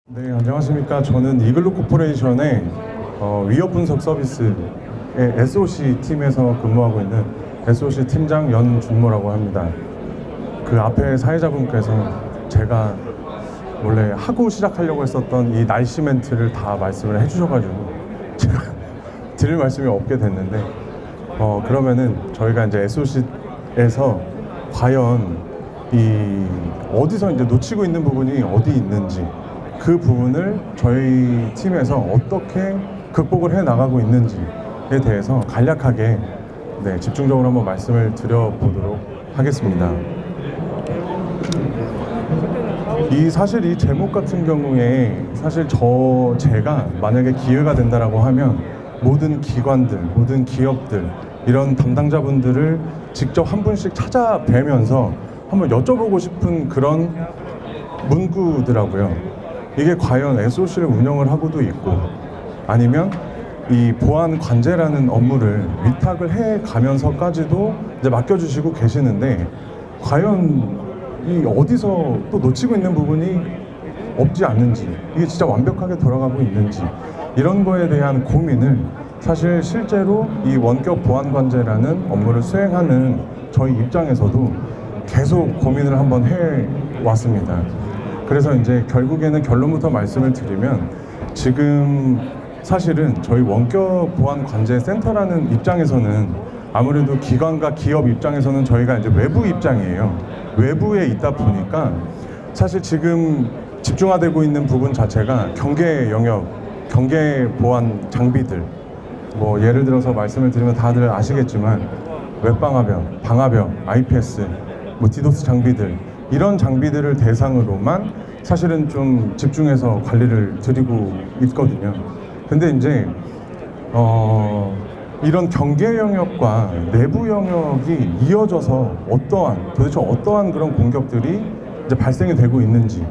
네, 안녕하십니까. 저는 이글루 코퍼레이션의 위협 분석 서비스의 SOC 팀에서 근무하고 있는 SOC 팀장 연준모라고 합니다. 그 앞에 사회자분께서 제가 원래 하고 시작하려고 했었던 이 날씨 멘트를 다 말씀을 해주셔가지고 제가 드릴 말씀이 없게 됐는데, 그러면은 저희가 이제 SOC에서 과연 이 어디서 이제 놓치고 있는 부분이 어디 있는지, 그 부분을 저희 팀에서 어떻게 극복을 해 나가고 있는지에 대해서 간략하게 집중적으로 한번 말씀을 드려보도록 하겠습니다. 사실 이 제목 같은 경우에 사실 제가 만약에 기회가 된다라고 하면 모든 기관들, 모든 기업들, 이런 담당자분들을 직접 한 분씩 찾아뵈면서 한번 여쭤보고 싶은 그런 문구더라고요. 이게 과연 SOC를 운영을 하고도 있고, 아니면 이 보안 관제라는 업무를 위탁을 해 가면서까지도 이제 맡겨주시고 계시는데, 과연 이 어디서 또 놓치고 있는 부분이 없지 않는지, 이게 진짜 완벽하게 돌아가고 있는지, 이런 거에 대한 고민을 사실 실제로 이 원격 보안 관제라는 업무를 수행하는 저희 입장에서도 계속 고민을 한번 해 왔습니다. 그래서 이제 결국에는 결론부터 말씀을 드리면, 지금 사실은 저희 원격 보안 관제 센터라는 입장에서는 아무래도 기관과 기업 입장에서는 저희가 이제 외부 입장이에요. 외부에 있다 보니까 사실 지금 집중화되고 있는 부분 자체가 경계 영역, 경계 보안 장비들, 뭐 예를 들어서 말씀을 드리면 다들 아시겠지만 웹방화벽, 방화벽, IPS, 뭐 디도스 장비들, 이런 장비들을 대상으로만 사실은 좀 집중해서 관리를 드리고 있거든요. 근데 이제 이런 경계 영역과 내부 영역이 이어져서 도대체 어떠한 그런 공격들이 이제 발생이 되고 있는지,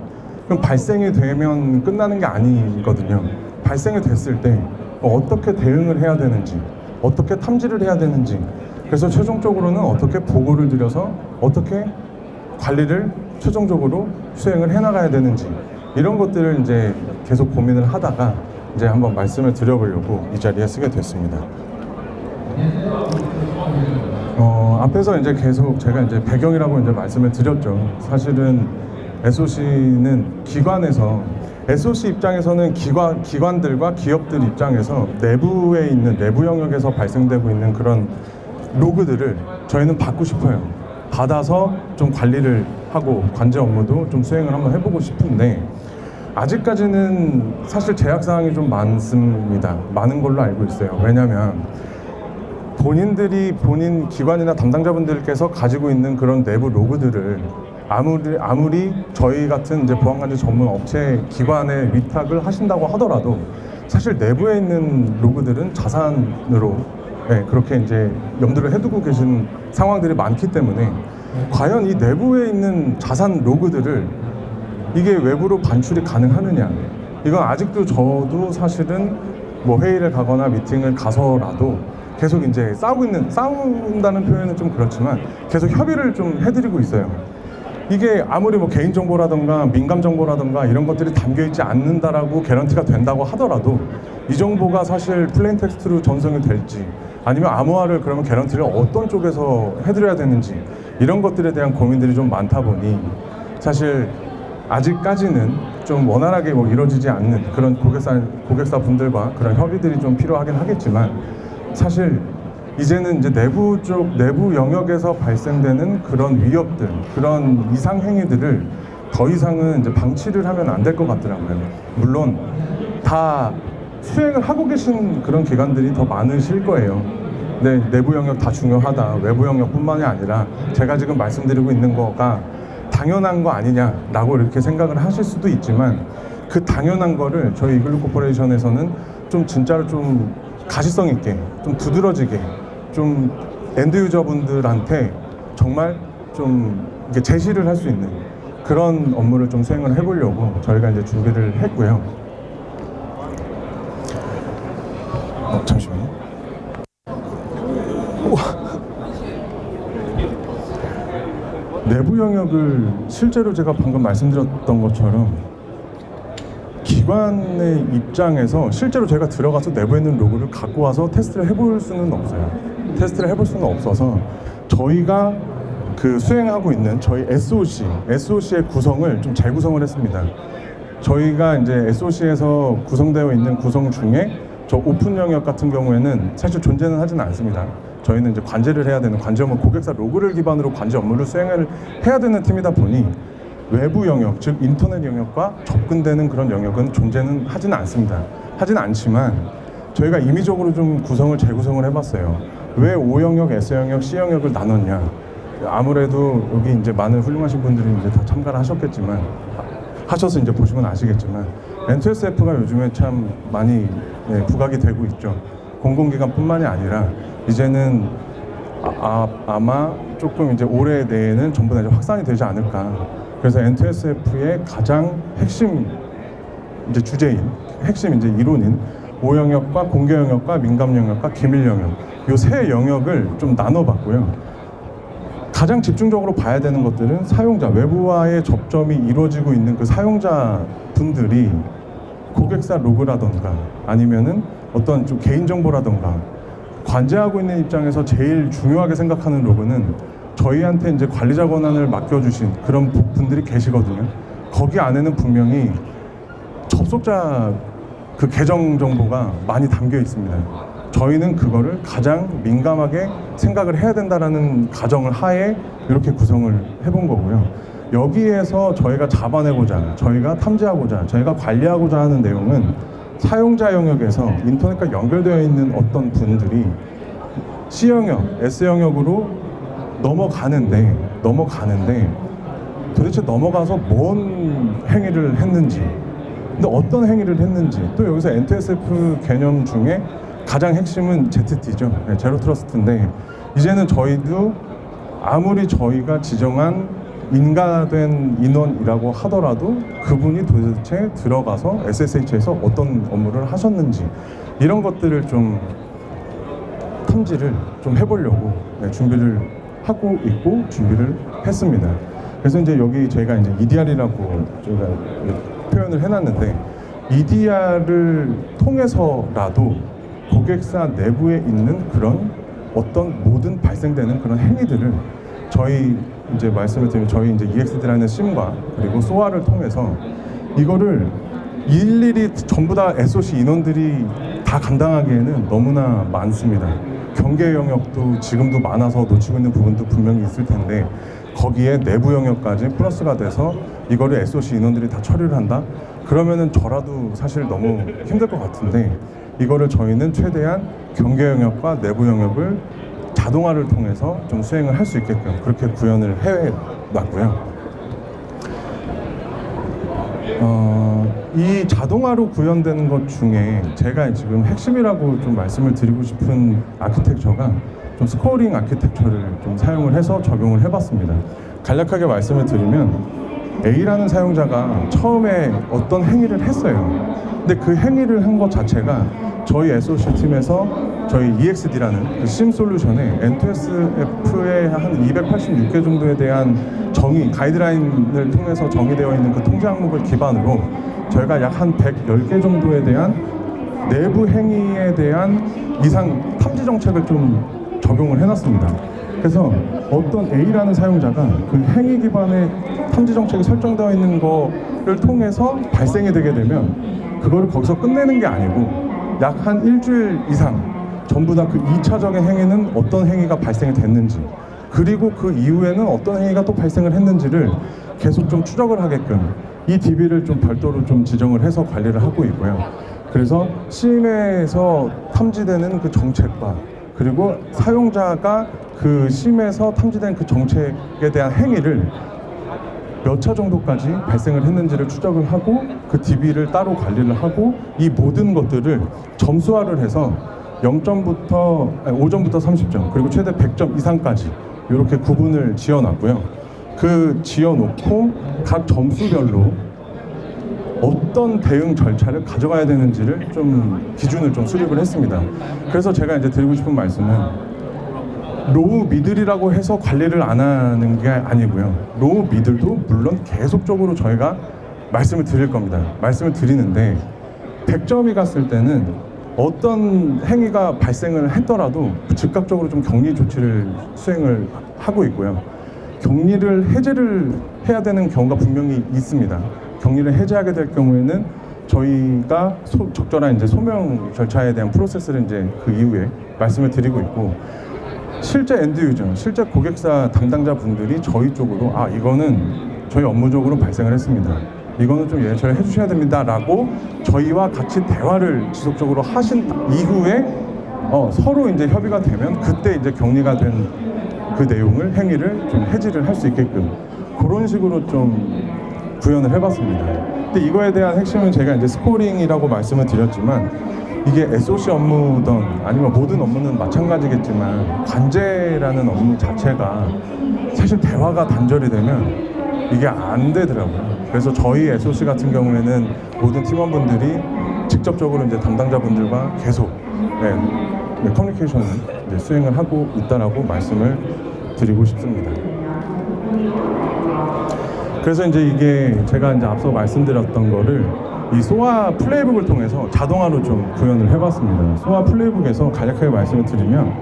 그럼 발생이 되면 끝나는 게 아니거든요. 발생이 됐을 때 어떻게 대응을 해야 되는지, 어떻게 탐지를 해야 되는지, 그래서 최종적으로는 어떻게 보고를 드려서 어떻게 관리를 최종적으로 수행을 해나가야 되는지, 이런 것들을 이제 계속 고민을 하다가 이제 한번 말씀을 드려보려고 이 자리에 쓰게 됐습니다. 앞에서 이제 계속 제가 이제 배경이라고 이제 말씀을 드렸죠. 사실은 SOC는 기관에서, SOC 입장에서는 기관들과 기업들 입장에서 내부에 있는 내부 영역에서 발생되고 있는 그런 로그들을 저희는 받고 싶어요. 받아서 좀 관리를 하고 관제 업무도 좀 수행을 한번 해보고 싶은데, 아직까지는 사실 제약사항이 좀 많습니다. 많은 걸로 알고 있어요. 왜냐하면 본인 기관이나 담당자분들께서 가지고 있는 그런 내부 로그들을 아무리 저희 같은 이제 보안관제 전문 업체 기관에 위탁을 하신다고 하더라도 사실 내부에 있는 로그들은 자산으로 그렇게 이제 염두를 해두고 계신 상황들이 많기 때문에, 과연 이 내부에 있는 자산 로그들을 이게 외부로 반출이 가능하느냐, 이건 아직도 저도 사실은 뭐 회의를 가거나 미팅을 가서라도 계속 이제 싸운다는 표현은 좀 그렇지만 계속 협의를 좀 해드리고 있어요. 이게 아무리 뭐 개인정보라든가 민감정보라든가 이런 것들이 담겨있지 않는다라고 개런티가 된다고 하더라도 이 정보가 사실 플레인 텍스트로 전송이 될지, 아니면 암호화를 그러면 개런티를 어떤 쪽에서 해드려야 되는지, 이런 것들에 대한 고민들이 좀 많다 보니 사실 아직까지는 좀 원활하게 뭐 이루어지지 않는 그런 고객사 분들과 그런 협의들이 좀 필요하긴 하겠지만, 사실 이제는 이제 내부 영역에서 발생되는 그런 위협들, 그런 이상 행위들을 더 이상은 이제 방치를 하면 안 될 것 같더라고요. 물론 다 수행을 하고 계신 그런 기관들이 더 많으실 거예요. 네, 내부 영역 다 중요하다, 외부 영역뿐만이 아니라 제가 지금 말씀드리고 있는 거가 당연한 거 아니냐라고 이렇게 생각을 하실 수도 있지만, 그 당연한 거를 저희 이글루 코퍼레이션에서는 좀 진짜로 좀 가시성 있게, 좀 두드러지게, 좀 엔드 유저분들한테 정말 좀 이렇게 제시를 할 수 있는 그런 업무를 좀 수행을 해보려고 저희가 이제 준비를 했고요. 잠시만요. 내부 영역을 실제로 제가 방금 말씀드렸던 것처럼 기관의 입장에서 실제로 저희가 들어가서 내부에 있는 로그를 갖고 와서 테스트를 해볼 수는 없어요. 테스트를 해볼 수는 없어서 저희가 그 수행하고 있는 저희 SOC의 구성을 좀 재구성을 했습니다. 저희가 이제 SOC에서 구성되어 있는 구성 중에 저 오픈 영역 같은 경우에는 사실 존재는 하지는 않습니다. 저희는 이제 관제를 해야 되는 관제 업무, 고객사 로그를 기반으로 관제 업무를 수행을 해야 되는 팀이다 보니 외부 영역, 즉 인터넷 영역과 접근되는 그런 영역은 존재는 하지는 않습니다. 하지는 않지만 저희가 임의적으로 좀 재구성을 해봤어요. 왜 O 영역, S 영역, C 영역을 나눴냐? 아무래도 여기 이제 많은 훌륭하신 분들이 이제 다 참가를 하셔서 이제 보시면 아시겠지만 N2SF가 요즘에 참 많이 부각이 되고 있죠. 공공기관뿐만이 아니라 이제는 아마 조금 이제 올해 내에는 전부 다 이제 확산이 되지 않을까. 그래서 N2SF의 가장 핵심 이제 주제인, 핵심 이제 이론인 O 영역과 공개 영역과 민감 영역과 기밀 영역, 요 세 영역을 좀 나눠봤고요. 가장 집중적으로 봐야 되는 것들은 사용자, 외부와의 접점이 이루어지고 있는 그 사용자 분들이 고객사 로그라던가 아니면은 어떤 좀 개인정보라던가 관제하고 있는 입장에서 제일 중요하게 생각하는 로그는 저희한테 이제 관리자 권한을 맡겨주신 그런 분들이 계시거든요. 거기 안에는 분명히 접속자 그 계정 정보가 많이 담겨 있습니다. 저희는 그거를 가장 민감하게 생각을 해야 된다라는 가정을 하에 이렇게 구성을 해본 거고요. 여기에서 저희가 잡아내고자, 저희가 탐지하고자, 저희가 관리하고자 하는 내용은 사용자 영역에서 인터넷과 연결되어 있는 어떤 분들이 C 영역, S 영역으로 넘어가는데 도대체 넘어가서 뭔 행위를 했는지, 근데 어떤 행위를 했는지, 또 여기서 N2SF 개념 중에 가장 핵심은 ZT죠. 제로 트러스트인데 이제는 저희도 아무리 저희가 지정한 인가된 인원이라고 하더라도 그분이 도대체 들어가서 SSH에서 어떤 업무를 하셨는지 이런 것들을 좀 탐지를 좀 해보려고 준비를 하고 있고 준비를 했습니다. 그래서 이제 여기 저희가 이제 EDR이라고 저희가 표현을 해놨는데 EDR을 통해서라도 고객사 내부에 있는 그런 어떤 모든 발생되는 그런 행위들을 저희 이제 말씀을 드리면 저희 이제 EXD라는 심과 그리고 소아를 통해서 이거를 일일이 전부 다 SOC 인원들이 다 감당하기에는 너무나 많습니다. 경계 영역도 지금도 많아서 놓치고 있는 부분도 분명히 있을 텐데 거기에 내부 영역까지 플러스가 돼서 이거를 SOC 인원들이 다 처리를 한다? 그러면은 저라도 사실 너무 힘들 것 같은데 이거를 저희는 최대한 경계 영역과 내부 영역을 자동화를 통해서 좀 수행을 할 수 있게끔 그렇게 구현을 해놨고요. 이 자동화로 구현되는 것 중에 제가 지금 핵심이라고 좀 말씀을 드리고 싶은 아키텍처가 좀 스코어링 아키텍처를 좀 사용을 해서 적용을 해봤습니다. 간략하게 말씀을 드리면 A라는 사용자가 처음에 어떤 행위를 했어요. 근데 그 행위를 한 것 자체가 저희 SOC 팀에서 저희 EXD라는 그 심 솔루션에 N2SF의 한 286개 정도에 대한 정의, 가이드라인을 통해서 정의되어 있는 그 통제 항목을 기반으로 저희가 약 한 110개 정도에 대한 내부 행위에 대한 이상 탐지 정책을 좀 적용을 해놨습니다. 그래서 어떤 A라는 사용자가 그 행위 기반의 탐지 정책이 설정되어 있는 거를 통해서 발생이 되게 되면 그거를 거기서 끝내는 게 아니고 약 한 일주일 이상 전부 다 그 2차적인 행위는 어떤 행위가 발생이 됐는지 그리고 그 이후에는 어떤 행위가 또 발생을 했는지를 계속 좀 추적을 하게끔 이 DB를 좀 별도로 좀 지정을 해서 관리를 하고 있고요. 그래서 심에서 탐지되는 그 정책과 그리고 사용자가 그 심에서 탐지된 그 정책에 대한 행위를 몇 차 정도까지 발생을 했는지를 추적을 하고 그 DB를 따로 관리를 하고 이 모든 것들을 점수화를 해서 0점부터 5점부터 30점 그리고 최대 100점 이상까지 이렇게 구분을 지어놨고요. 그 지어놓고 각 점수별로 어떤 대응 절차를 가져가야 되는지를 좀 기준을 좀 수립을 했습니다. 그래서 제가 이제 드리고 싶은 말씀은 로우 미들이라고 해서 관리를 안 하는 게 아니고요. 로우 미들도 물론 계속적으로 저희가 말씀을 드릴 겁니다. 말씀을 드리는데 100점이 갔을 때는 어떤 행위가 발생을 했더라도 즉각적으로 좀 격리 조치를 수행을 하고 있고요. 격리를 해제를 해야 되는 경우가 분명히 있습니다. 격리를 해제하게 될 경우에는 저희가 적절한 이제 소명 절차에 대한 프로세스를 이제 그 이후에 말씀을 드리고 있고, 실제 엔드 유저, 실제 고객사 담당자분들이 저희 쪽으로 이거는 저희 업무적으로 발생을 했습니다. 이거는 좀 예처리해 주셔야 됩니다라고 저희와 같이 대화를 지속적으로 하신 이후에 서로 이제 협의가 되면 그때 이제 격리가 된 그 내용을 행위를 좀 해지를 할 수 있게끔 그런 식으로 좀 구현을 해봤습니다. 근데 이거에 대한 핵심은 제가 이제 스코링이라고 말씀을 드렸지만 이게 SOC 업무든 아니면 모든 업무는 마찬가지겠지만 관제라는 업무 자체가 사실 대화가 단절이 되면 이게 안 되더라고요. 그래서 저희 SOC 같은 경우에는 모든 팀원분들이 직접적으로 이제 담당자분들과 계속 커뮤니케이션을 이제 수행을 하고 있다라고 말씀을 드리고 싶습니다. 그래서 이제 이게 제가 이제 앞서 말씀드렸던 거를 이 소아 플레이북을 통해서 자동화로 좀 구현을 해봤습니다. 소아 플레이북에서 간략하게 말씀을 드리면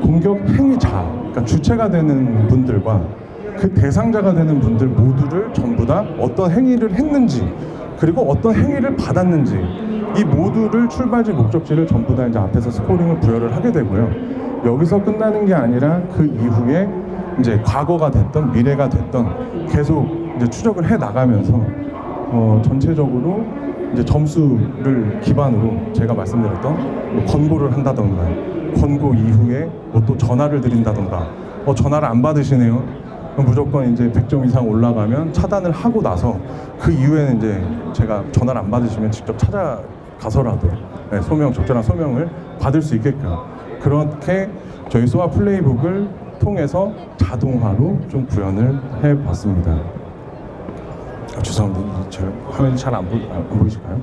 공격 행위자, 그러니까 주체가 되는 분들과 그 대상자가 되는 분들 모두를 전부 다 어떤 행위를 했는지 그리고 어떤 행위를 받았는지 이 모두를 출발지 목적지를 전부 다 이제 앞에서 스코링을 부여를 하게 되고요. 여기서 끝나는 게 아니라 그 이후에 이제 과거가 됐던 미래가 됐던 계속 이제 추적을 해 나가면서 전체적으로 이제 점수를 기반으로 제가 말씀드렸던 뭐 권고를 한다던가 권고 이후에 뭐 또 전화를 드린다던가 전화를 안 받으시네요. 그럼 무조건 이제 100점 이상 올라가면 차단을 하고 나서 그 이후에는 이제 제가 전화를 안 받으시면 직접 찾아가서라도 적절한 소명을 받을 수 있게끔 그렇게 저희 소아 플레이북을 통해서 자동화로 좀 구현을 해봤습니다. 죄송합니다. 제 화면이 잘 안 보이실까요?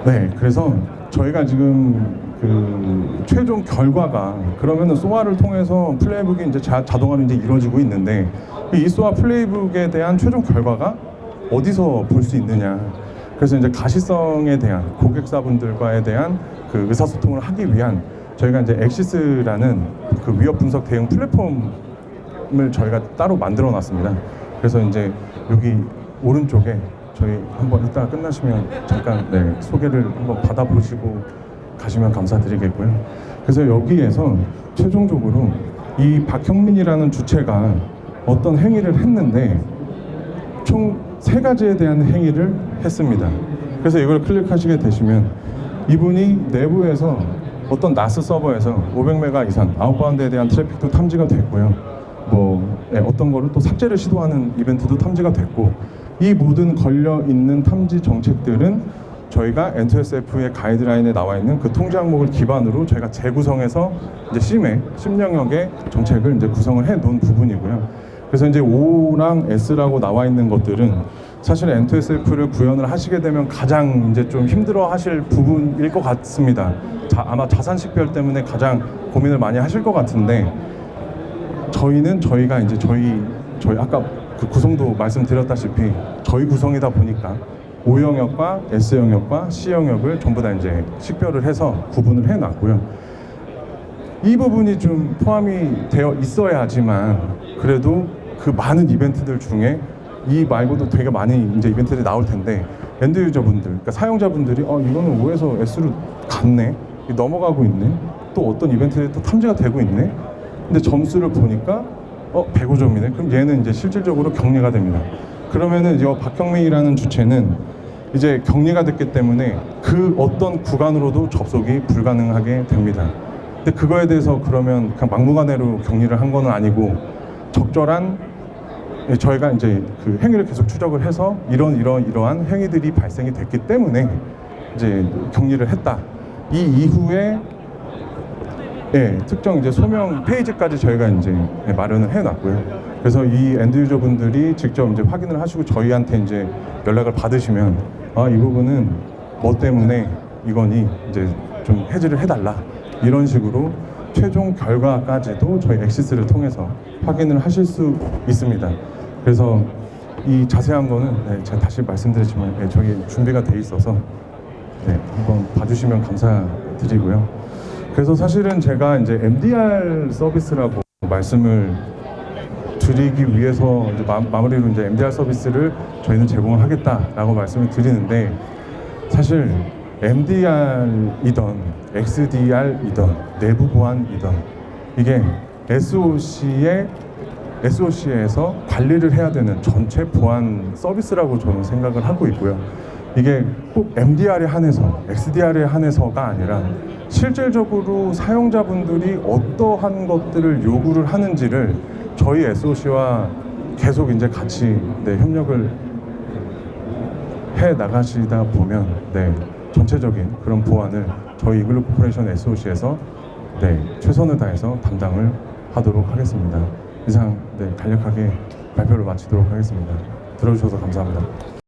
네, 그래서 저희가 지금 그 최종 결과가 그러면은 소아를 통해서 플레이북이 이제 자동화로 이제 이루어지고 있는데 이 소아 플레이북에 대한 최종 결과가 어디서 볼 수 있느냐? 그래서 이제 가시성에 대한 고객사분들과에 대한 그 의사소통을 하기 위한 저희가 이제 엑시스라는 그 위협 분석 대응 플랫폼을 저희가 따로 만들어 놨습니다. 그래서 이제 여기 오른쪽에 저희 한번 이따가 끝나시면 잠깐 소개를 한번 받아보시고 가시면 감사드리겠고요. 그래서 여기에서 최종적으로 이 박형민이라는 주체가 어떤 행위를 했는데 총 3가지에 대한 행위를 했습니다. 그래서 이걸 클릭하시게 되시면 이분이 내부에서 어떤 나스 서버에서 500메가 이상 아웃바운드에 대한 트래픽도 탐지가 됐고요. 어떤 거를 또 삭제를 시도하는 이벤트도 탐지가 됐고 이 모든 걸려있는 탐지 정책들은 저희가 NTSF의 가이드라인에 나와 있는 그 통제 항목을 기반으로 저희가 재구성해서 이제 심 영역의 정책을 이제 구성을 해 놓은 부분이고요. 그래서 이제 O랑 S라고 나와 있는 것들은 사실 NTSF를 구현을 하시게 되면 가장 이제 좀 힘들어 하실 부분일 것 같습니다. 아마 자산 식별 때문에 가장 고민을 많이 하실 것 같은데 저희가 이제 저희 아까 그 구성도 말씀드렸다시피 저희 구성이다 보니까 O 영역과 S 영역과 C 영역을 전부 다 이제 식별을 해서 구분을 해 놨고요. 이 부분이 좀 포함이 되어 있어야지만 그래도 그 많은 이벤트들 중에 이 말고도 되게 많이 이제 이벤트들이 나올 텐데 엔드 유저분들, 그러니까 사용자분들이 이거는 O에서 S로 갔네, 넘어가고 있네, 또 어떤 이벤트들이 또 탐지가 되고 있네. 근데 점수를 보니까 105점이네. 그럼 얘는 이제 실질적으로 격리가 됩니다. 그러면은 이 박형민이라는 주체는 이제 격리가 됐기 때문에 그 어떤 구간으로도 접속이 불가능하게 됩니다. 근데 그거에 대해서 그러면 그냥 막무가내로 격리를 한 건 아니고 적절한 저희가 이제 그 행위를 계속 추적을 해서 이러한 행위들이 발생이 됐기 때문에 이제 격리를 했다. 이 이후에 특정 이제 소명 페이지까지 저희가 이제 마련을 해놨고요. 그래서 이 엔드 유저분들이 직접 이제 확인을 하시고 저희한테 이제 연락을 받으시면 이 부분은 뭐 때문에 이거니 이제 좀 해지를 해달라, 이런 식으로 최종 결과까지도 저희 엑시스를 통해서 확인을 하실 수 있습니다. 그래서 이 자세한 거는 네, 제가 다시 말씀드리지만 네, 저기 준비가 돼 있어서 네, 한번 봐주시면 감사드리고요. 그래서 사실은 제가 이제 MDR 서비스라고 말씀을 드리기 위해서 이제 마무리로 이제 MDR 서비스를 저희는 제공을 하겠다라고 말씀을 드리는데, 사실 MDR이던 XDR이던 내부 보안이던 이게 SOC에서 관리를 해야 되는 전체 보안 서비스라고 저는 생각을 하고 있고요. 이게 꼭 MDR에 한해서, XDR에 한해서가 아니라 실질적으로 사용자분들이 어떠한 것들을 요구를 하는지를 저희 SOC와 계속 이제 같이 네, 협력을 해 나가시다 보면 네, 전체적인 그런 보안을 저희 이글루 코퍼레이션 SOC에서 네, 최선을 다해서 담당을 하도록 하겠습니다. 이상 네, 간략하게 발표를 마치도록 하겠습니다. 들어주셔서 감사합니다.